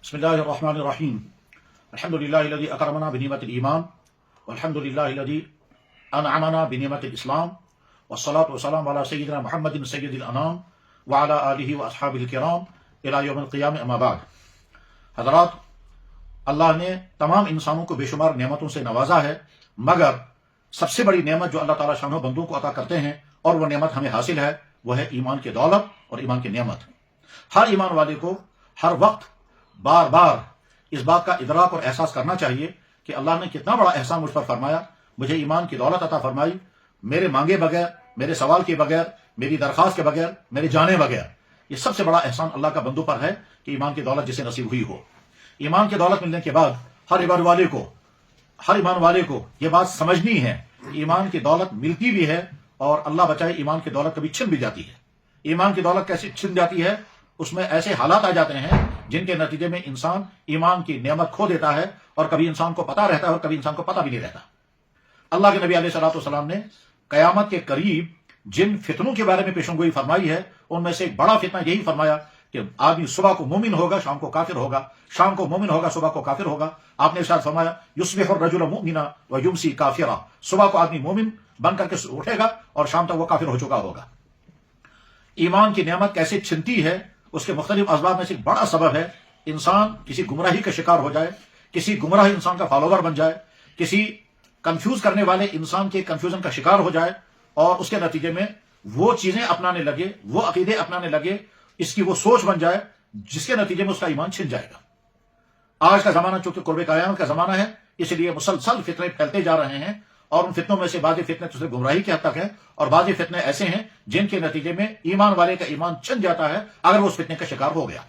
بسم الله الرحمن الرحيم. الحمد لله الذي أكرمنا بنعمة الإيمان والحمد لله الذي أنعمنا بنعمة الإسلام والصلاة والسلام على سيدنا محمد سيد الأنام وعلى آله وأصحابه الكرام إلى يوم القيامة أما بعد. حضرات، اللہ نے تمام انسانوں کو بے شمار نعمتوں سے نوازا ہے، مگر سب سے بڑی نعمت جو اللہ تعالیٰ شانہ بندوں کو عطا کرتے ہیں اور وہ نعمت ہمیں حاصل ہے وہ ہے ایمان کی دولت اور ایمان کی نعمت. ہر ایمان والے کو ہر وقت بار بار اس بات کا ادراک اور احساس کرنا چاہیے کہ اللہ نے کتنا بڑا احسان مجھ پر فرمایا، مجھے ایمان کی دولت عطا فرمائی، میرے مانگے بغیر، میرے سوال کے بغیر، میری درخواست کے بغیر، میرے جانے بغیر. یہ سب سے بڑا احسان اللہ کا بندوں پر ہے کہ ایمان کی دولت جسے نصیب ہوئی ہو. ایمان کی دولت ملنے کے بعد ہر ایمان والے کو یہ بات سمجھنی ہے کہ ایمان کی دولت ملتی بھی ہے اور اللہ بچائے ایمان کی دولت کبھی چھن بھی جاتی ہے. ایمان کی دولت کیسے چھن جاتی ہے؟ اس میں ایسے حالات آ جاتے ہیں جن کے نتیجے میں انسان ایمان کی نعمت کھو دیتا ہے اور کبھی انسان کو پتہ رہتا ہے اور کبھی انسان کو پتہ بھی نہیں رہتا. اللہ کے نبی علیہ الصلوۃ والسلام نے قیامت کے قریب جن فتنوں کے بارے میں پیشن گوئی فرمائی ہے ان میں سے ایک بڑا فتنہ یہی فرمایا کہ آدمی صبح کو مومن ہوگا، شام کو کافر ہوگا، شام کو مومن ہوگا، صبح کو کافر ہوگا. آپ نے ارشاد فرمایا یصبح الرجل مؤمنا ویمسی کافرا، صبح کو آدمی مومن بن کر کے اٹھے گا اور شام تک وہ کافر ہو چکا ہوگا. ایمان کی نعمت کیسے چھنتی ہے اس کے مختلف اسباب میں سے ایک بڑا سبب ہے انسان کسی گمراہی کا شکار ہو جائے، کسی گمراہ انسان کا فالوور بن جائے، کسی کنفیوز کرنے والے انسان کے کنفیوژن کا شکار ہو جائے اور اس کے نتیجے میں وہ چیزیں اپنانے لگے، وہ عقیدے اپنانے لگے، اس کی وہ سوچ بن جائے جس کے نتیجے میں اس کا ایمان چھن جائے گا. آج کا زمانہ چونکہ قرب قیامت کا زمانہ ہے، اس لیے مسلسل فتنے پھیلتے جا رہے ہیں اور ان فتنوں میں سے بعض فتنے تو صرف گمراہی کے حد تک ہیں اور بعض فتنے ایسے ہیں جن کے نتیجے میں ایمان والے کا ایمان چھن جاتا ہے اگر وہ اس فتنے کا شکار ہو گیا.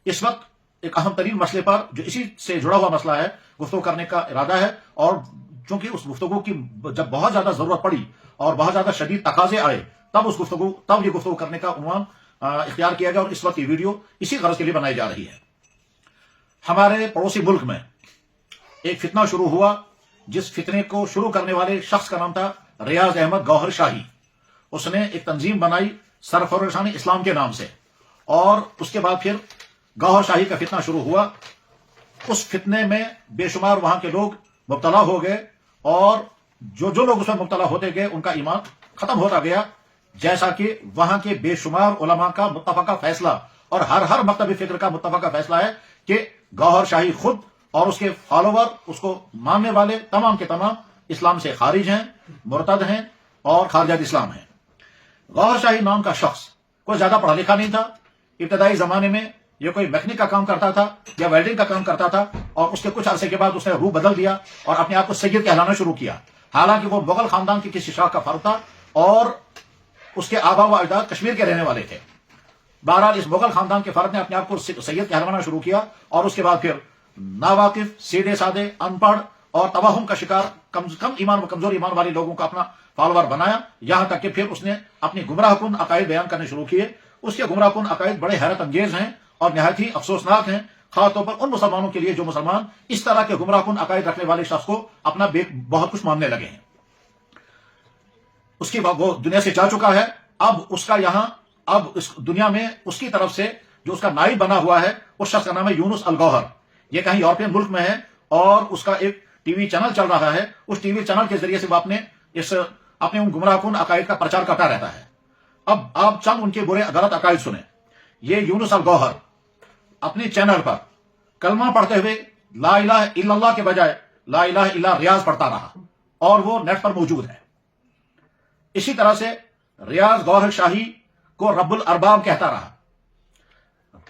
اس وقت ایک اہم ترین مسئلے پر جو اسی سے جڑا ہوا مسئلہ ہے گفتگو کرنے کا ارادہ ہے، اور چونکہ اس گفتگو کی جب بہت زیادہ ضرورت پڑی اور بہت زیادہ شدید تقاضے آئے تب یہ گفتگو کرنے کا عنوان اختیار کیا گیا اور اس وقت یہ ویڈیو اسی غرض کے لیے بنائی جا رہی ہے. ہمارے پڑوسی ملک میں ایک فتنہ شروع ہوا جس فتنے کو شروع کرنے والے شخص کا نام تھا ریاض احمد گوہر شاہی. اس نے ایک تنظیم بنائی سرفرشان اسلام کے نام سے اور اس کے بعد پھر گوہر شاہی کا فتنہ شروع ہوا. اس فتنے میں بے شمار وہاں کے لوگ مبتلا ہو گئے اور جو لوگ اس میں مبتلا ہوتے گئے ان کا ایمان ختم ہوتا گیا، جیسا کہ وہاں کے بے شمار علماء کا متفقہ فیصلہ اور ہر مکتب فکر کا متفقہ فیصلہ ہے کہ گوہر شاہی خود اور اس کے فالوور، اس کو ماننے والے تمام کے تمام اسلام سے خارج ہیں، مرتد ہیں اور خارجہ اسلام ہیں. گوہر شاہی نام کا شخص کوئی زیادہ پڑھا لکھا نہیں تھا. ابتدائی زمانے میں یہ کوئی میکینک کا کام کرتا تھا یا ویلڈنگ کا کام کرتا تھا اور اس کے کچھ عرصے کے بعد اس نے روح بدل دیا اور اپنے آپ کو سید کہلانا شروع کیا، حالانکہ وہ مغل خاندان کی کسی شاخ کا فرد تھا اور اس کے آبا و اجداد کشمیر کے رہنے والے تھے. بہرحال اس مغل خاندان کے فرد نے اپنے آپ کو سید کہلوانا شروع کیا اور اس کے بعد پھر ناواقف، سیدھے سادے، ان پڑھ اور توہم کا شکار کمزور ایمان والے لوگوں کا اپنا فالوور بنایا، یہاں تک کہ پھر اس نے اپنی گمراہ کن عقائد بیان کرنے شروع کیے. اس کے گمراہ کن عقائد بڑے حیرت انگیز ہیں اور نہایت ہی افسوسناک ہیں، خاص طور پر ان مسلمانوں کے لیے جو مسلمان اس طرح کے گمراہ کن عقائد رکھنے والے شخص کو اپنا بہت کچھ ماننے لگے ہیں. اس کی وہ دنیا سے جا چکا ہے. اب اس دنیا میں اس کی طرف سے جو اس کا نائب بنا ہوا ہے اس شخص کا نام ہے یونس الگوہر. یہ کہیں یورپین ملک میں ہے اور اس کا ایک ٹی وی چینل چل رہا ہے. اس ٹی وی چینل کے ذریعے سے وہ اپنے ان گمراہ کن عقائد کا پرچار کرتا رہتا ہے. اب آپ چند ان کے برے غلط عقائد سنیں. یہ یونس الگوہر اپنے چینل پر کلمہ پڑھتے ہوئے لا الہ الا اللہ کے بجائے لا الہ الا ریاض پڑھتا رہا اور وہ نیٹ پر موجود ہے. اسی طرح سے ریاض گوہر شاہی کو رب الارباب کہتا رہا.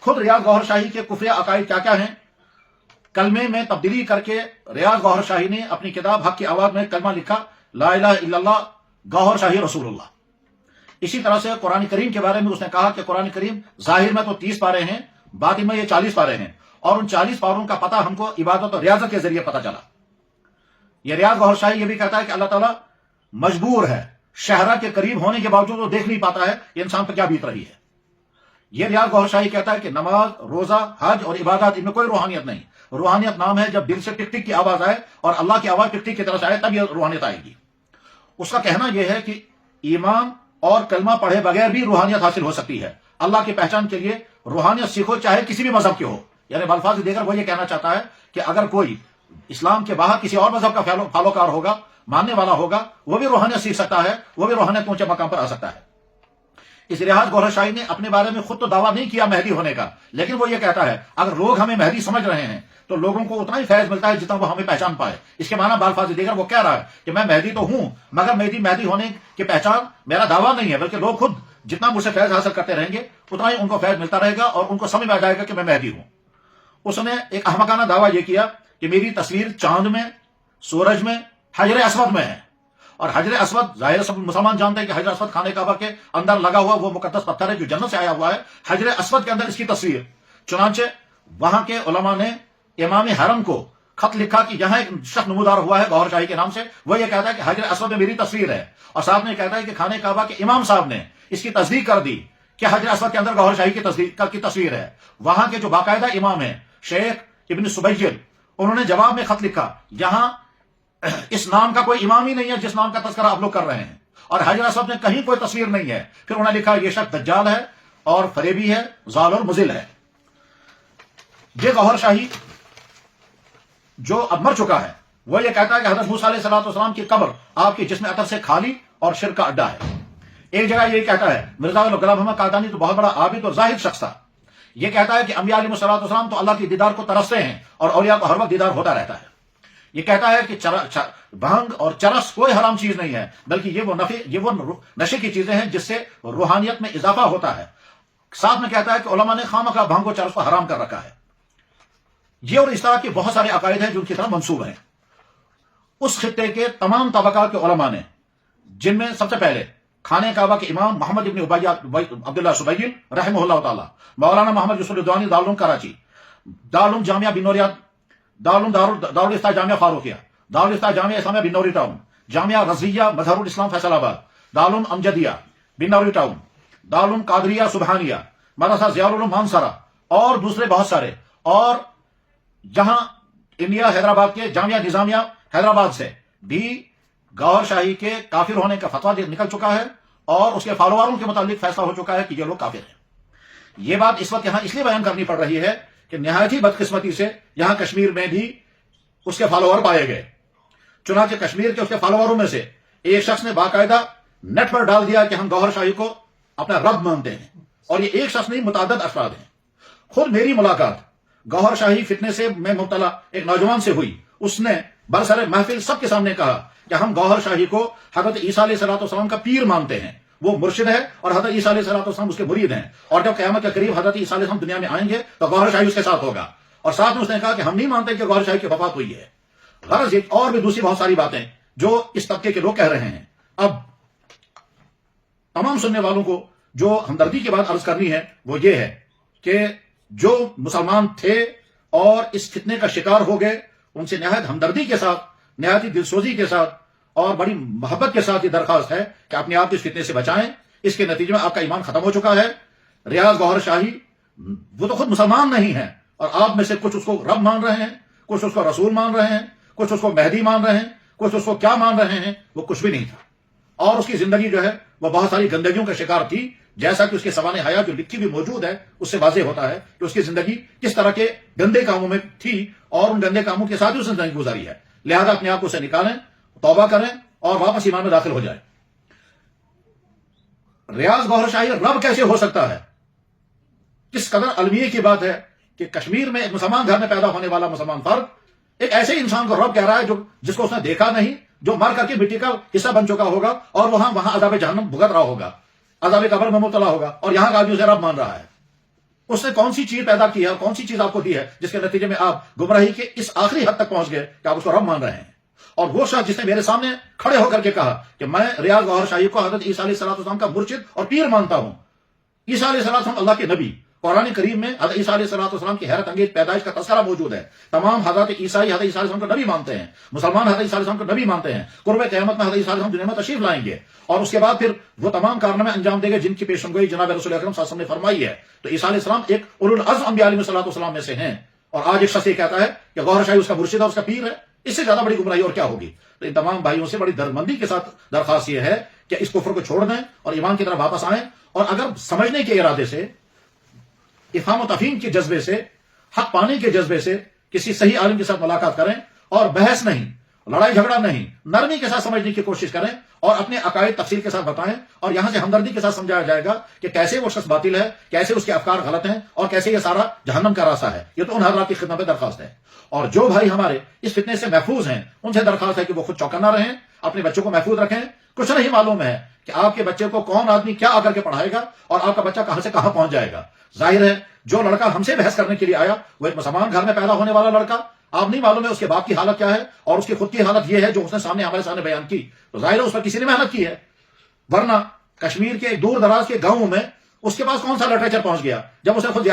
خود ریاض گوہر شاہی کے کفر عقائد کیا ہیں؟ کلمے میں تبدیلی کر کے ریاض گوہر شاہی نے اپنی کتاب حق کی آواز میں کلمہ لکھا لا الہ الا اللہ گوہر شاہی رسول اللہ. اسی طرح سے قرآن کریم کے بارے میں اس نے کہا کہ قرآن کریم ظاہر میں تو 30 پارے ہیں، باطن میں یہ 40 پارے ہیں اور ان 40 پاروں کا پتہ ہم کو عبادت اور ریاضت کے ذریعے پتہ چلا. یہ ریاض گوہر شاہی یہ بھی کہتا ہے کہ اللہ تعالیٰ مجبور ہے، شہرہ کے قریب ہونے کے باوجود وہ دیکھ نہیں پاتا ہے یہ انسان پر کیا بیت رہی ہے. یہ ریاض گوہر شاہی کہتا ہے کہ نماز، روزہ، حج اور عبادات ان میں کوئی روحانیت نہیں. روحانیت نام ہے جب دل سے ٹک ٹک کی آواز آئے اور اللہ کی آواز ٹک ٹک کی طرف سے آئے تب یہ روحانیت آئے گی. اس کا کہنا یہ ہے کہ ایمان اور کلمہ پڑھے بغیر بھی روحانیت حاصل ہو سکتی ہے. اللہ کی پہچان کے لیے روحانیت سیکھو چاہے کسی بھی مذہب کے ہو. یعنی بالفاظ دیگر وہ یہ کہنا چاہتا ہے کہ اگر کوئی اسلام کے باہر کسی اور مذہب کا فالوکار ہوگا، ماننے والا ہوگا، وہ بھی روحانیت سیکھ سکتا ہے، وہ بھی روحانیت اونچے مقام پر آ سکتا ہے۔ اس لحاظ گوہر شاہی نے اپنے بارے میں خود تو دعویٰ نہیں کیا مہدی ہونے کا، لیکن وہ یہ کہتا ہے اگر لوگ ہمیں مہدی سمجھ رہے ہیں تو لوگوں کو اتنا ہی فیض ملتا ہے جتنا وہ ہمیں پہچان پائے۔ اس کے معنی بالفاظ دیگر وہ کہہ رہا ہے کہ میں مہدی تو ہوں، مگر مہدی ہونے کی پہچان میرا دعویٰ نہیں ہے، بلکہ لوگ خود جتنا مجھ سے فیض حاصل کرتے رہیں گے اتنا ہی ان کو فیض ملتا رہے گا اور ان کو سمجھ میں آ جائے گا کہ میں مہدی ہوں۔ اس نے ایک احمقانہ دعویٰ یہ کیا کہ میری تصویر چاند میں، سورج میں، حجر اسود میں ہے، اور حجر اسود ظاہر سب مسلمان جانتے ہیں کہ حجر اسود خانہ کعبہ کے اندر لگا ہوا وہ مقدس پتھر ہے جو جنت سے آیا ہوا ہے۔ حجر اسود کے اندر اس کی تصویر، چنانچہ وہاں کے علماء نے امام حرم کو خط لکھا کہ یہاں ایک شخص نمودار ہوا ہے گوہر شاہی کے نام سے، وہ یہ کہتا ہے کہ حجر اسود میں میری تصویر ہے، اور ساتھ میں کہتا ہے کہ خانہ کعبہ کے امام صاحب نے اس کی تصدیق کر دی کہ حجر اسود کے اندر گوہر شاہی کی تصویر ہے۔ وہاں کے جو باقاعدہ امام ہیں شیخ ابن سبیل، انہوں نے جواب میں خط لکھا یہاں اس نام کا کوئی امام ہی نہیں ہے جس نام کا تذکرہ آپ لوگ کر رہے ہیں، اور حجر اسود میں کہیں کوئی تصویر نہیں ہے۔ پھر انہوں نے لکھا یہ شخص دجال ہے اور فریبی ہے، ضال اور مضل ہے۔ یہ گوہر شاہی جو اب مر چکا ہے وہ یہ کہتا ہے کہ حضرت موسیٰ علیہ السلام کی قبر آپ کے جسم عطر سے خالی اور شرک کا اڈا ہے۔ ایک جگہ یہ کہتا ہے مرزا غلام محمد قادیانی تو بہت بڑا عابد اور زاہد شخص تھا، یہ کہتا ہے کہ انبیاء علیہ السلام تو اللہ کی دیدار کو ترستے ہیں اور اولیاء کو ہر وقت دیدار ہوتا رہتا ہے۔ یہ کہتا ہے کہ بھنگ اور چرس کوئی حرام چیز نہیں ہے، بلکہ یہ وہ نشے کی چیزیں ہیں جس سے روحانیت میں اضافہ ہوتا ہے۔ ساتھ میں کہتا ہے کہ علماء نے خواہ بھنگ اور چرس کو حرام کر رکھا ہے۔ یہ اور اس طرح کے بہت سارے عقائد ہیں جو ان کی طرف منسوب ہیں۔ اس خطے کے تمام طبقات کے علماء نے، جن میں سب سے پہلے خانہ کعبہ کے امام محمد ابن عبداللہ سبیل رحمہ اللہ تعالی، مولانا محمد یوسف الدوانی دارالعلوم کراچی، دارالعلوم جامعہ بنوریا، دارالفتہ جامعہ فاروقیہ، دارالفتہ جامعہ اسلامیہ بنوری ٹاؤن، جامعہ رضویہ مظہر الاسلام فیصل آباد، دارالعلوم امجدیہ بنوری ٹاؤن، دارالعلوم قادریہ سبحانیہ، مدرسہ ضیاء العلوم مانسرہ اور دوسرے بہت سارے، اور جہاں انڈیا حیدرآباد کے جامعہ نظامیہ حیدرآباد سے بھی گوہر شاہی کے کافر ہونے کا فتویٰ نکل چکا ہے، اور اس کے فالووروں کے متعلق فیصلہ ہو چکا ہے کہ یہ لوگ کافر ہیں۔ یہ بات اس وقت یہاں اس لیے بیان کرنی پڑ رہی ہے کہ نہایت ہی بدقسمتی سے یہاں کشمیر میں بھی اس کے فالوور پائے گئے۔ چنانچہ کشمیر کے اس کے فالووروں میں سے ایک شخص نے باقاعدہ نیٹ پر ڈال دیا کہ ہم گوہر شاہی کو اپنا رب مانتے ہیں، اور یہ ایک شخص نہیں متعدد افراد ہیں۔ خود میری ملاقات گوہر شاہی فتنے سے میں مبتلا ایک نوجوان سے ہوئی، اس نے برسر محفل سب کے سامنے کہا کہ ہم گوہر شاہی کو حضرت عیسیٰ علیہ السلام کا پیر مانتے ہیں، وہ مرشد ہے اور حضرت عیسیٰ علیہ السلام اس کے مرید ہیں، اور جب قیامت کے قریب حضرت عیسیٰ علیہ السلام دنیا میں آئیں گے تو گوہر شاہی اس کے ساتھ ہوگا۔ اور ساتھ میں اس نے کہا کہ ہم نہیں مانتے کہ گوہر شاہی کی وفات ہوئی ہے۔ غرض یہ اور بھی دوسری بہت ساری باتیں جو اس طبقے کے لوگ کہہ رہے ہیں۔ اب تمام سننے والوں کو جو ہمدردی کی بات عرض کرنی ہے وہ یہ ہے کہ جو مسلمان تھے اور اس فتنے کا شکار ہو گئے، ان سے نہایت ہمدردی کے ساتھ، نہایت ہی دلسوزی کے ساتھ اور بڑی محبت کے ساتھ یہ درخواست ہے کہ اپنے آپ کو اس فتنے سے بچائیں۔ اس کے نتیجے میں آپ کا ایمان ختم ہو چکا ہے۔ ریاض گوہر شاہی وہ تو خود مسلمان نہیں ہے، اور آپ میں سے کچھ اس کو رب مان رہے ہیں، کچھ اس کو رسول مان رہے ہیں، کچھ اس کو مہدی مان رہے ہیں، کچھ اس کو کیا مان رہے ہیں، وہ کچھ بھی نہیں تھا۔ اور اس کی زندگی جو ہے وہ بہت ساری گندگیوں کا شکار تھی، جیسا کہ اس کے سوانح حیات جو لکھی بھی موجود ہے اس سے واضح ہوتا ہے کہ اس کی زندگی کس طرح کے گندے کاموں میں تھی، اور ان گندے کاموں کے ساتھ ہی اس نے زندگی گزاری ہے۔ لہذا اپنے آپ کو اسے نکالیں، توبہ کریں اور واپس ایمان میں داخل ہو جائیں۔ ریاض گوہر شاہی رب کیسے ہو سکتا ہے؟ کس قدر المیہ کی بات ہے کہ کشمیر میں ایک مسلمان گھر میں پیدا ہونے والا مسلمان فرد ایک ایسے انسان کو رب کہہ رہا ہے جس کو اس نے دیکھا نہیں، جو مر کر کے مٹی کا حصہ بن چکا ہوگا اور وہاں عذاب جہنم بھگت رہا ہوگا، عذاب قبر میں مبتلا ہوگا، اور یہاں کا آدمی اسے رب مان رہا ہے۔ اس نے کون سی چیز پیدا کی ہے، کون سی چیز آپ کو دی ہے جس کے نتیجے میں آپ گمراہی کے اس آخری حد تک پہنچ گئے کہ آپ اس کو رب مان رہے ہیں؟ اور وہ شخص جس نے میرے سامنے کھڑے ہو کر کے کہا کہ میں ریاض گوہر شاہی کو حضرت عیسیٰ علیہ السلام کا مرشد اور پیر مانتا ہوں۔ عیسیٰ علیہ السلام اللہ کے نبی، قرآن کریم میں حضرت عیسیٰ علیہ السلام کی حیرت انگیز پیدائش کا تذکرہ موجود ہے۔ تمام حضرت عیسائی حضرت عیسیٰ علیہ السلام کو نبی مانتے ہیں، مسلمان حضرت عیسیٰ علیہ السلام کو نبی مانتے ہیں۔ قرب قیامت میں حضرت عیسیٰ علیہ السلام دنیا میں تشریف لائیں گے، اور اس کے بعد پھر وہ تمام کارنامے انجام دے گے جن کی پیشنگوئی جناب رسول اکرم صلی اللہ علیہ وسلم نے فرمائی ہے۔ تو عیسیٰ علیہ السلام ایک اولو العزم انبیاء علیہ السلام میں سے ہیں، اور آج ایک شخص یہ کہتا ہے کہ گوہر شاہی اس کا مرشد ہے، اس کا پیر ہے۔ اس سے زیادہ بڑی گمراہی اور کیا ہوگی؟ تو ان تمام بھائیوں سے بڑی دردمندی کے ساتھ درخواست یہ ہے کہ اس کفر کو چھوڑ دیں اور ایمان کی طرف واپس آئیں، اور اگر سمجھنے کے ارادے سے، افہام و تفہیم کے جذبے سے حق پانے کے جذبے سے کسی صحیح عالم کے ساتھ ملاقات کریں اور بحث نہیں، لڑائی جھگڑا نہیں، نرمی کے ساتھ سمجھنے کی کوشش کریں اور اپنے عقائد تفصیل کے ساتھ بتائیں، اور یہاں سے ہمدردی کے ساتھ سمجھایا جائے گا کہ کیسے وہ شخص باطل ہے، کیسے اس کے افکار غلط ہیں، اور کیسے یہ سارا جہنم کا راستہ ہے۔ یہ تو ان حضرات کی خدمت میں درخواست ہے۔ اور جو بھائی ہمارے اس فتنے سے محفوظ ہیں ان سے درخواست ہے کہ وہ خود چوکنا رہیں، اپنے بچوں کو محفوظ رکھیں۔ کچھ نہیں معلوم ہے کہ آپ کے بچے کو کون آدمی کیا آ کر کے پڑھائے گا اور آپ کا بچہ کہاں سے کہاں پہنچ جائے گا۔ ظاہر ہے جو لڑکا ہم سے بحث کرنے کے لیے آیا وہ ایک مسلمان گھر میں پیدا ہونے والا لڑکا، آپ نہیں معلوم ہے اس کے باپ کی حالت کیا ہے اور اس کی خود کی حالت یہ ہے جو اس نے سامنے ہمارے سامنے بیان کی، تو ظاہر ہے اس پر کسی نے محنت کی ہے۔ ورنہ کشمیر کے دور دراز کے گاؤں میں اس کے پاس کون سا لٹریچر پہنچ گیا جب اس نے خود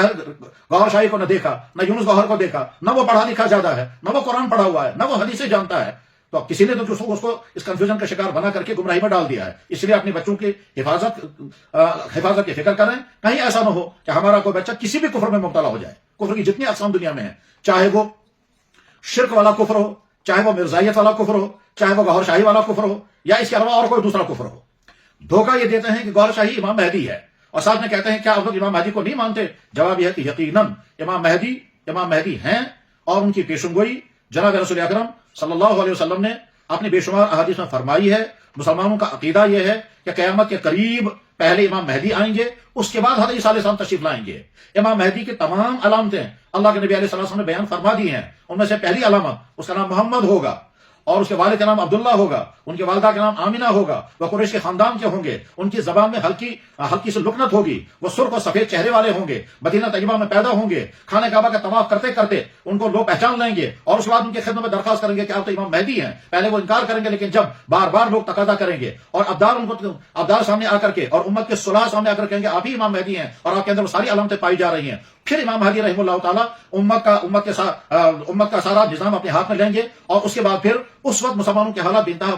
گوہر شاہی کو نہ دیکھا، نہ یونس گوہر کو دیکھا، نہ وہ پڑھا لکھا زیادہ ہے، نہ وہ قرآن پڑھا ہوا ہے، نہ وہ حدیثیں جانتا ہے، تو کسی نے تو اس کو اس کنفیوژن کا شکار بنا کر کے گمراہی میں ڈال دیا ہے۔ اس لیے اپنے بچوں کی حفاظت کی فکر کریں، کہیں ایسا نہ ہو کہ ہمارا کوئی بچہ کسی بھی کفر میں مبتلا ہو جائے۔ کفر کی جتنی اقسام دنیا میں ہیں، چاہے وہ شرک والا کفر ہو، چاہے وہ مرزائیت والا کفر ہو، چاہے وہ گوہر شاہی والا کفر ہو، یا اس کے علاوہ اور کوئی دوسرا کفر ہو، دھوکہ یہ دیتے ہیں کہ گوہر شاہی امام مہدی ہے، اور ساتھ میں کہتے ہیں کیا آپ لوگ امام مہدی کو نہیں مانتے؟ جواب یہ ہے کہ یقیناً امام مہدی ہیں، اور ان کی پیشن گوئی جناب رسول اکرم صلی اللہ علیہ وسلم نے اپنی بے شمار احادیث میں فرمائی ہے۔ مسلمانوں کا عقیدہ یہ ہے کہ قیامت کے قریب پہلے امام مہدی آئیں گے، اس کے بعد حضرت عیسیٰ علیہ السلام تشریف لائیں گے۔ امام مہدی کی تمام علامتیں اللہ کے نبی علیہ السلام نے بیان فرما دی ہیں۔ ان میں سے پہلی علامت اس کا نام محمد ہوگا، اور اس کے والد کا نام عبداللہ ہوگا، ان کے والدہ کا نام آمینہ ہوگا، وہ قریش کے خاندان کے ہوں گے، ان کی زبان میں ہلکی سی لکنت ہوگی، وہ سرخ اور سفید چہرے والے ہوں گے، مدینہ طیبہ میں پیدا ہوں گے، خانہ کعبہ کا طواف کرتے کرتے ان کو لوگ پہچان لیں گے، اور اس کے بعد ان کی خدمت میں درخواست کریں گے کہ آپ تو امام مہدی ہیں۔ پہلے وہ انکار کریں گے، لیکن جب بار بار لوگ تقاضا کریں گے اور ابدال سامنے آ کر کے اور امت کے صلاح سامنے آ کر کہیں گے آپ ہی امام مہدی ہیں اور آپ کے اندر وہ ساری علامتیں پائی جا رہی ہیں، پھر امام مہدی رحمہ اللہ تعالیٰ امت کا سارا نظام اپنے ہاتھ میں لیں گے، اور اس کے بعد پھر اس وقت مسلمانوں کے حالات بے انتہا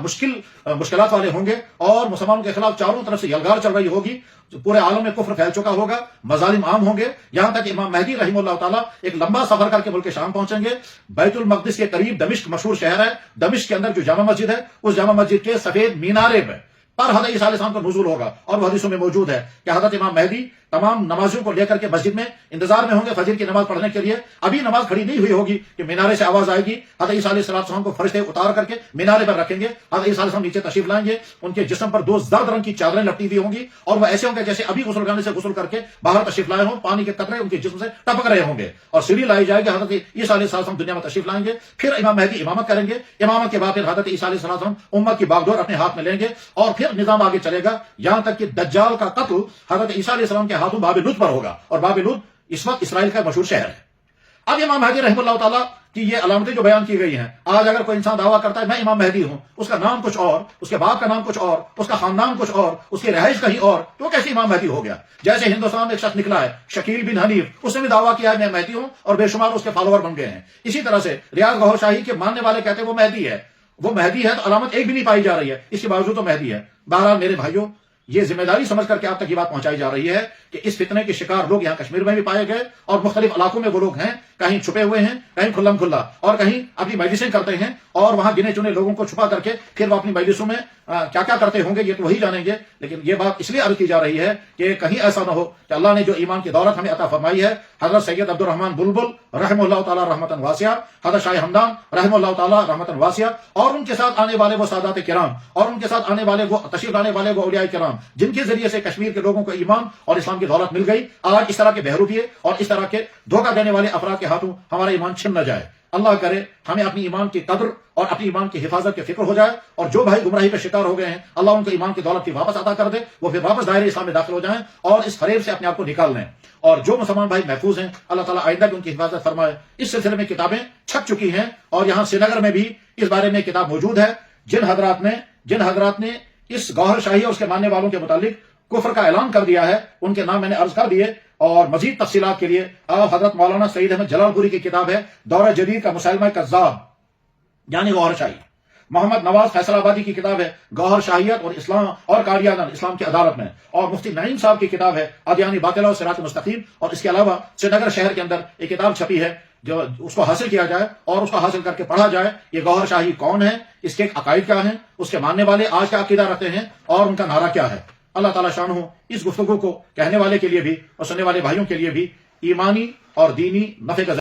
مشکلات والے ہوں گے، اور مسلمانوں کے خلاف چاروں طرف سے یلغار چل رہی ہوگی، پورے عالم میں کفر پھیل چکا ہوگا، مظالم عام ہوں گے، یہاں تک امام مہدی رحمہ اللہ تعالیٰ ایک لمبا سفر کر کے ملک شام پہنچیں گے۔ بیت المقدس کے قریب دمشق مشہور شہر ہے، دمشق کے اندر جو جامع مسجد ہے، اس جامع مسجد کے سفید مینارے پر حضرت عیسیٰ علیہ السلام کا نزول ہوگا، اور وہ حدیثوں میں موجود ہے کہ حضرت امام مہدی تمام نمازیوں کو لے کر کے مسجد میں انتظار میں ہوں گے فجر کی نماز پڑھنے کے لیے۔ ابھی نماز کھڑی نہیں ہوئی ہوگی کہ مینارے سے آواز آئے گی، حضرت عیسیٰ علیہ السلام کو فرشتے اتار کر کے مینارے پر رکھیں گے، حضرت عیسیٰ علیہ السلام نیچے تشریف لائیں گے، ان کے جسم پر 2 زرد رنگ کی چادریں لپٹی ہوئی ہوں گی، اور وہ ایسے ہوں گے جیسے ابھی غسل خانے سے غسل کر کے باہر تشریف لائے ہوں، پانی کے قطرے ان کے جسم سے ٹپک رہے ہوں گے، اور سیڑھی لائی جائے گی، حضرت عیسیٰ علیہ السلام دنیا میں تشریف لائیں گے، پھر امام مہدی امامت کریں گے، امامت کے بعد پھر حضرت عیسیٰ علیہ السلام امت کی باغڈور اپنے ہاتھ میں لیں گے، اور پھر نظام آگے چلے گا، یہاں تک کہ دجال کا قتل حضرت عیسیٰ علیہ السلام کے ہاتھوں باب لد پر ہوگا، اور باب لد اس وقت اسرائیل کا مشہور شہر ہے۔ اب امام مہدی رحمہ اللہ تعالیٰ کی یہ علامتیں جو بیان کی گئی ہیں، آج اگر کوئی انسان دعویٰ کرتا ہے میں امام مہدی ہوں، اس کا نام کچھ اور، اس کے باپ کا نام کچھ اور، اس کا خاندان کچھ اور، اس کی رہائش کہیں اور، تو کیسے امام مہدی ہو گیا؟ جیسے ہندوستان میں ایک شخص نکلا ہے شکیل بن حنیف، اس نے بھی دعویٰ کیا ہے میں مہدی ہوں، اور بے شمار اس کے فالوور بن گئے ہیں۔ اسی طرح سے ریاض گوہر شاہی کے ماننے والے کہتے ہیں وہ مہدی ہے، وہ مہدی ہے تو علامت ایک بھی نہیں پائی جا رہی ہے، اس کے باوجود تو مہدی ہے۔ بہرحال میرے بھائیوں، یہ ذمہ داری سمجھ کر کے آپ تک یہ بات پہنچائی جا رہی ہے کہ اس فتنے کے شکار لوگ یہاں کشمیر میں بھی پائے گئے، اور مختلف علاقوں میں وہ لوگ ہیں، کہیں چھپے ہوئے ہیں، کہیں کھلم کھلا، اور کہیں اپنی مجلسیں کرتے ہیں، اور وہاں گنے چنے لوگوں کو چھپا کر کے پھر وہ اپنی مجلسوں میں کیا کیا کرتے ہوں گے یہ تو وہی جانیں گے۔ لیکن یہ بات اس لیے عرض کی جا رہی ہے کہ کہیں ایسا نہ ہو کہ اللہ نے جو ایمان کی دولت ہمیں عطا فرمائی ہے، حضرت سید عبد الرحمن بلبل رحمہ اللہ تعالیٰ رحمتاً واسعہ، حضرت شاہ ہمدان رحمہ اللہ تعالیٰ رحمتاً واسعہ، اور ان کے ساتھ آنے والے وہ سادات کرام، اور ان کے ساتھ آنے والے وہ تشریف لانے والے وہ اولیاء کرام، جن کے ذریعے سے کشمیر کے لوگوں کو ایمان اور اسلام کی دولت مل گئی، آج اس طرح کے بہروپیے اور اس طرح کے دھوکہ دینے والے افراد کے ہاتھوں ہمارا ایمان چھن نہ جائے۔ اللہ کرے ہمیں اپنی ایمان کی قدر اور اپنی ایمان کی حفاظت کی فکر ہو جائے، اور جو بھائی گمراہی کا شکار ہو گئے ہیں اللہ ان کو ایمان کی دولت کی واپس عطا کر دے، وہ پھر واپس دائرے اسلام میں داخل ہو جائیں اور اس فریب سے اپنے آپ کو نکال لیں، اور جو مسلمان بھائی محفوظ ہیں اللہ تعالیٰ آئندہ بھی ان کی حفاظت فرمائے۔ اس سلسلے میں کتابیں چھپ چکی ہیں، اور یہاں سری نگر میں بھی اس بارے میں کتاب موجود ہے۔ جن حضرات نے اس گوہر شاہی اور اس کے ماننے والوں کے متعلق کفر کا اعلان کر دیا ہے، ان کے نام میں نے عرض کر دیے، اور مزید تفصیلات کے لیے آپ حضرت مولانا سعید احمد جلال پوری کی کتاب ہے دور جدید کا مسلمہ کذاب یعنی گوہر شاہی، محمد نواز فیصل آبادی کی کتاب ہے گوہر شاہیت اور اسلام اور قادیانیت اسلام کی عدالت میں، اور مفتی نعیم صاحب کی کتاب ہے ادیانی باطلہ و صراط مستقیم، اور اس کے علاوہ سری نگر شہر کے اندر ایک کتاب چھپی ہے جو اس کو حاصل کیا جائے اور اس کو حاصل کر کے پڑھا جائے، یہ گوہر شاہی کون ہے، اس کے عقائد کیا ہیں، اس کے ماننے والے آج کیا عقیدہ رکھتے ہیں، اور ان کا نعرہ کیا ہے۔ اللہ تعالیٰ شان ہو اس گفتگو کو کہنے والے کے لیے بھی اور سننے والے بھائیوں کے لیے بھی ایمانی اور دینی نفع کا